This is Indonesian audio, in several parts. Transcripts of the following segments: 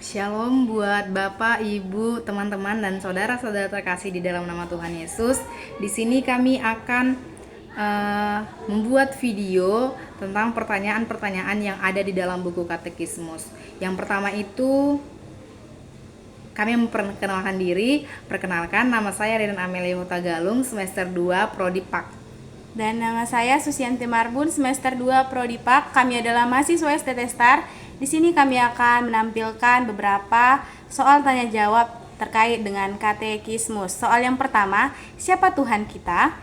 Shalom buat Bapak, Ibu, teman-teman, dan saudara-saudara terkasih di dalam nama Tuhan Yesus. Di sini kami akan membuat video tentang pertanyaan-pertanyaan yang ada di dalam buku Katekismus. Yang pertama itu kami memperkenalkan diri. Perkenalkan, nama saya Ririn Amelia Huta Galung, semester 2 Prodi PAK. Dan nama saya Susianti Marbun, semester 2 Prodi PAK. Kami adalah mahasiswa STT STAR. Di sini kami akan menampilkan beberapa soal tanya jawab terkait dengan katekismus. Soal yang pertama, siapa Tuhan kita?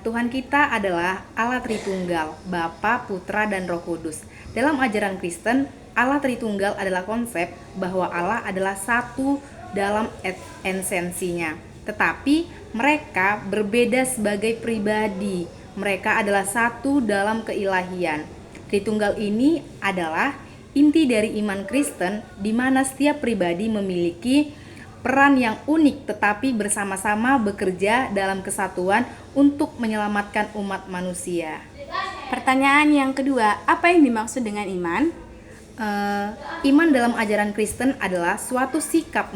Tuhan kita adalah Allah Tritunggal, Bapa, Putra, dan Roh Kudus. Dalam ajaran Kristen, Allah Tritunggal adalah konsep bahwa Allah adalah satu dalam esensinya. Tetapi mereka berbeda sebagai pribadi. Mereka adalah satu dalam keilahian. Tritunggal ini adalah inti dari iman Kristen, di mana setiap pribadi memiliki peran yang unik tetapi bersama-sama bekerja dalam kesatuan untuk menyelamatkan umat manusia. Pertanyaan yang kedua, apa yang dimaksud dengan iman? Iman dalam ajaran Kristen adalah suatu sikap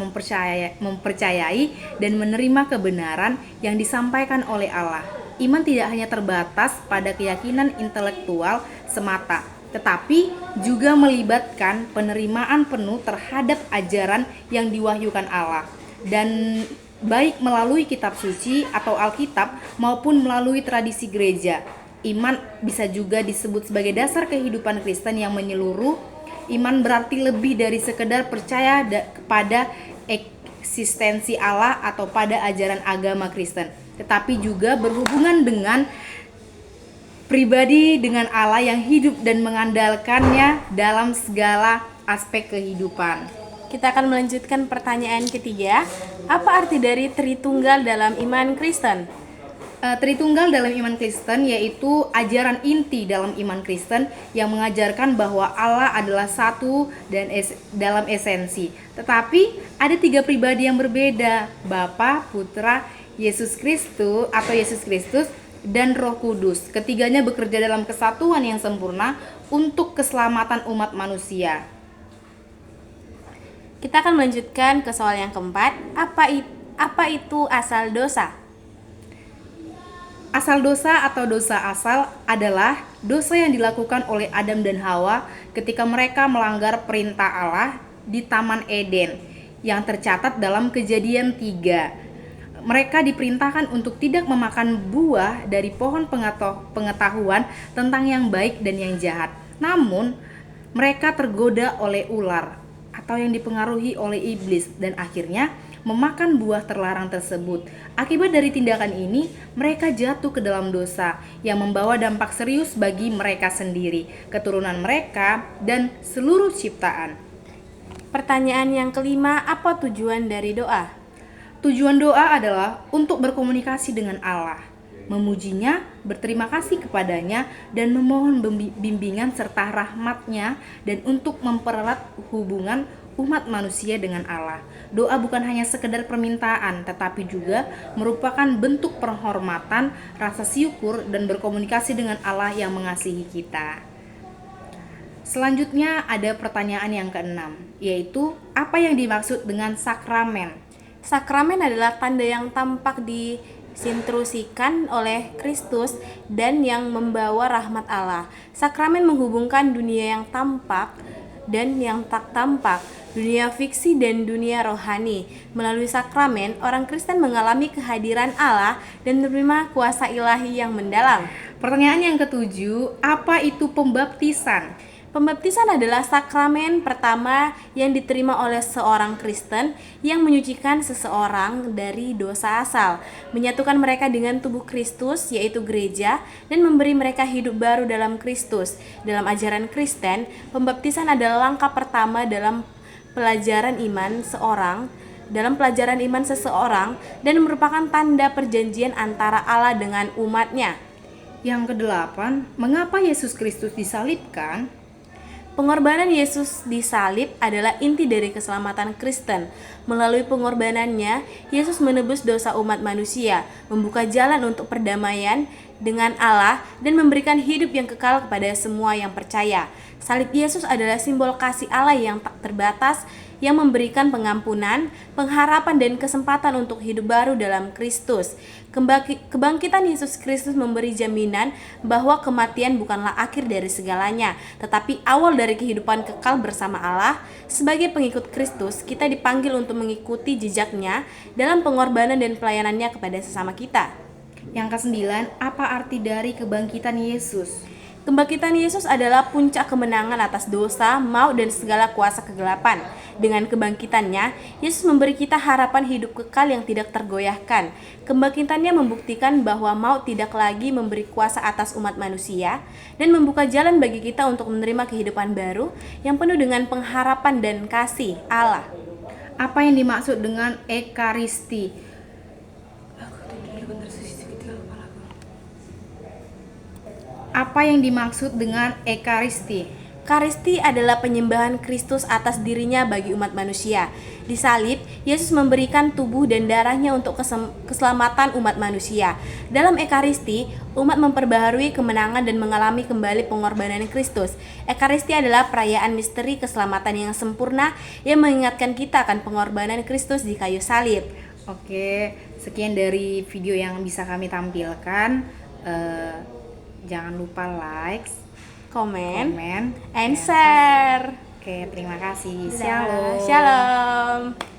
mempercayai dan menerima kebenaran yang disampaikan oleh Allah. Iman tidak hanya terbatas pada keyakinan intelektual semata, tetapi juga melibatkan penerimaan penuh terhadap ajaran yang diwahyukan Allah, dan baik melalui kitab suci atau Alkitab maupun melalui tradisi gereja. Iman bisa juga disebut sebagai dasar kehidupan Kristen yang menyeluruh. Iman berarti lebih dari sekedar percaya kepada eksistensi Allah atau pada ajaran agama Kristen, tetapi juga berhubungan dengan pribadi dengan Allah yang hidup dan mengandalkannya dalam segala aspek kehidupan. Kita akan melanjutkan pertanyaan ketiga, apa arti dari Tritunggal dalam iman Kristen? Tritunggal dalam iman Kristen yaitu ajaran inti dalam iman Kristen yang mengajarkan bahwa Allah adalah satu dan dalam esensi. Tetapi ada tiga pribadi yang berbeda, Bapa, Putra, Yesus Kristus dan Roh Kudus. Ketiganya bekerja dalam kesatuan yang sempurna untuk keselamatan umat manusia. Kita akan melanjutkan ke soal yang keempat, apa itu asal dosa? Asal dosa atau dosa asal adalah dosa yang dilakukan oleh Adam dan Hawa ketika mereka melanggar perintah Allah di Taman Eden yang tercatat dalam Kejadian 3. Mereka diperintahkan untuk tidak memakan buah dari pohon pengetahuan tentang yang baik dan yang jahat. Namun, mereka tergoda oleh ular atau yang dipengaruhi oleh iblis dan akhirnya memakan buah terlarang tersebut. Akibat dari tindakan ini, mereka jatuh ke dalam dosa yang membawa dampak serius bagi mereka sendiri, keturunan mereka, dan seluruh ciptaan. Pertanyaan yang kelima, apa tujuan dari doa? Tujuan doa adalah untuk berkomunikasi dengan Allah, memujinya, berterima kasih kepadanya, dan memohon bimbingan serta rahmat-Nya, dan untuk mempererat hubungan umat manusia dengan Allah. Doa bukan hanya sekedar permintaan, tetapi juga merupakan bentuk penghormatan, rasa syukur, dan berkomunikasi dengan Allah yang mengasihi kita. Selanjutnya ada pertanyaan yang keenam, yaitu apa yang dimaksud dengan sakramen? Sakramen adalah tanda yang tampak disinstruksikan oleh Kristus dan yang membawa rahmat Allah. Sakramen menghubungkan dunia yang tampak dan yang tak tampak, dunia fiksi dan dunia rohani. Melalui sakramen, orang Kristen mengalami kehadiran Allah dan menerima kuasa ilahi yang mendalam. Pertanyaan yang ketujuh, apa itu pembaptisan? Pembaptisan adalah sakramen pertama yang diterima oleh seorang Kristen yang menyucikan seseorang dari dosa asal, menyatukan mereka dengan tubuh Kristus yaitu gereja, dan memberi mereka hidup baru dalam Kristus. Dalam ajaran Kristen, pembaptisan adalah langkah pertama dalam pelajaran iman seseorang dan merupakan tanda perjanjian antara Allah dengan umatnya. Yang kedelapan, mengapa Yesus Kristus disalibkan? Pengorbanan Yesus di salib adalah inti dari keselamatan Kristen. Melalui pengorbanannya, Yesus menebus dosa umat manusia, membuka jalan untuk perdamaian dengan Allah, dan memberikan hidup yang kekal kepada semua yang percaya. Salib Yesus adalah simbol kasih Allah yang tak terbatas yang memberikan pengampunan, pengharapan dan kesempatan untuk hidup baru dalam Kristus. Kebangkitan Yesus Kristus memberi jaminan bahwa kematian bukanlah akhir dari segalanya, tetapi awal dari kehidupan kekal bersama Allah. Sebagai pengikut Kristus, kita dipanggil untuk mengikuti jejaknya dalam pengorbanan dan pelayanannya kepada sesama kita. Yang kesembilan, apa arti dari kebangkitan Yesus? Kebangkitan Yesus adalah puncak kemenangan atas dosa, maut, dan segala kuasa kegelapan. Dengan kebangkitannya, Yesus memberi kita harapan hidup kekal yang tidak tergoyahkan. Kebangkitannya membuktikan bahwa maut tidak lagi memberi kuasa atas umat manusia dan membuka jalan bagi kita untuk menerima kehidupan baru yang penuh dengan pengharapan dan kasih Allah. Apa yang dimaksud dengan Ekaristi? Apa yang dimaksud dengan Ekaristi? Ekaristi adalah penyembahan Kristus atas dirinya bagi umat manusia. Di salib, Yesus memberikan tubuh dan darahnya untuk keselamatan umat manusia. Dalam Ekaristi, umat memperbaharui kemenangan dan mengalami kembali pengorbanan Kristus. Ekaristi adalah perayaan misteri keselamatan yang sempurna yang mengingatkan kita akan pengorbanan Kristus di kayu salib. Oke, sekian dari video yang bisa kami tampilkan. Jangan lupa like, Komen, komen, and share. Oke, terima kasih. Dadah. Shalom. Shalom.